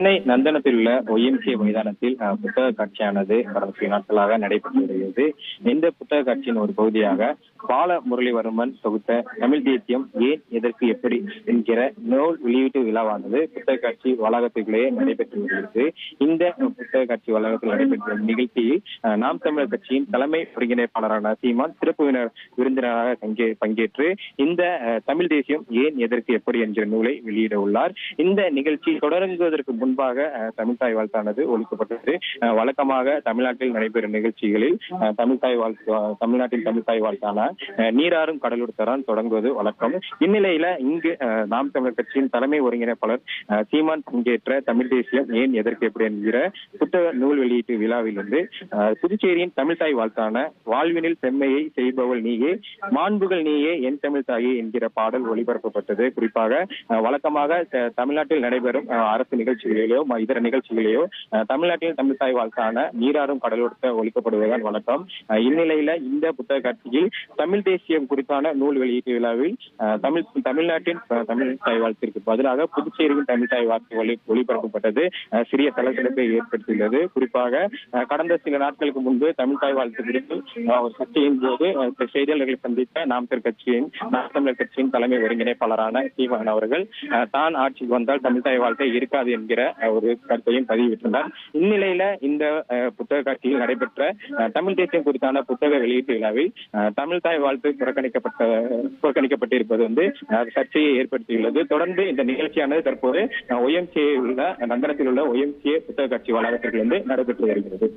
சென்னை நந்தனத்தில் உள்ள ஒய்எம்சிஏ மைதானத்தில் புத்தக காட்சியானது கடந்த சில நாட்களாக நடைபெற்று வருகிறது. இந்த புத்தக காட்சியின் ஒரு பகுதியாக பால முரளிவர்மன் தொகுத்த தமிழ் தேசியம் ஏன் எதற்கு எப்படி என்கிற நூல் வெளியீட்டு விழாவானது புத்தக காட்சி வளாகத்திலேயே நடைபெற்று வருகிறது. இந்த புத்தக காட்சி வளாகத்தில் நடைபெற்ற நிகழ்ச்சியில் நாம் தமிழர் கட்சியின் தலைமை ஒருங்கிணைப்பாளரான சீமான் சிறப்பு விருந்தினராக பங்கேற்று இந்த தமிழ் தேசியம் ஏன் எதற்கு எப்படி என்கிற நூலை வெளியிட உள்ளார். இந்த நிகழ்ச்சி தொடங்குவதற்கு முன்பாக தமிழ்தாய் வாழ்த்தானது ஒழிக்கப்பட்டது. வழக்கமாக தமிழ்நாட்டில் நடைபெறும் நிகழ்ச்சிகளில் தமிழ்நாட்டில் தமிழ்தாய் வாழ்த்தான நீராறும் கடலூர் தரான் தொடங்குவது வழக்கம். இந்நிலையில இங்கு நாம் தமிழர் கட்சியின் தலைமை ஒருங்கிணைப்பாளர் சீமான் பங்கேற்ற தமிழ் தேசியம் ஏன் எதற்கு எப்படி என்கிற புத்தக நூல் வெளியீட்டு விழாவிலிருந்து புதுச்சேரியின் தமிழ்தாய் வாழ்த்தான வாழ்வினில் செம்மையை செய்பவள் நீயே, மாண்புகள் நீயே, என் தமிழ் தாயே என்கிற பாடல் ஒளிபரப்பப்பட்டது. குறிப்பாக வழக்கமாக தமிழ்நாட்டில் நடைபெறும் அரசு நிகழ்ச்சிகளிலோ இதர நிகழ்ச்சிகளிலோ தமிழ்நாட்டில் தமிழ்தாய் வாழ்த்தான நீராறும் கடலோரத்தை ஒழிக்கப்படுவதுதான் வழக்கம். இந்நிலையில இந்த புத்தக காட்சியில் தமிழ் தேசியம் குறித்தான நூல் வெளியீட்டு விழாவில் தமிழ்நாட்டின் தமிழ்தாய் வாழ்த்திற்கு பதிலாக புதுச்சேரியின் தமிழ்தாய் வாழ்த்து ஒளிபரப்பப்பட்டது சிறிய சலசலப்பை ஏற்படுத்தியுள்ளது. குறிப்பாக கடந்த சில நாட்களுக்கு முன்பு தமிழ்தாய் வாழ்த்து குறித்து ஒரு சர்ச்சையின் போது செய்தியாளர்களை சந்தித்த நாம் தமிழர் கட்சியின் தலைமை ஒருங்கிணைப்பாளரான சீமான் அவர்கள் தான் ஆட்சிக்கு வந்தால் தமிழ்தாய் வாழ்த்தை இருக்காது என்கிற ஒரு கருத்தையும் பதிவிட்டுள்ளார். இந்நிலையில இந்த புத்தக காட்சியில் நடைபெற்ற தமிழ் தேசியம் குறித்தான புத்தக வெளியீட்டு விழாவில் தமிழ்தாய் வாழ்த்து புறக்கணிக்கப்பட்டிருப்பது சர்ச்சையை ஏற்படுத்தியுள்ளது. தொடர்ந்து இந்த நிகழ்ச்சியானது தற்போது ஒய்எம்சிஏ உள்ள நந்தனத்தில் உள்ள ஒய்எம்சிஏ புத்தக காட்சி வளாகத்தில் நடைபெற்று வருகிறது.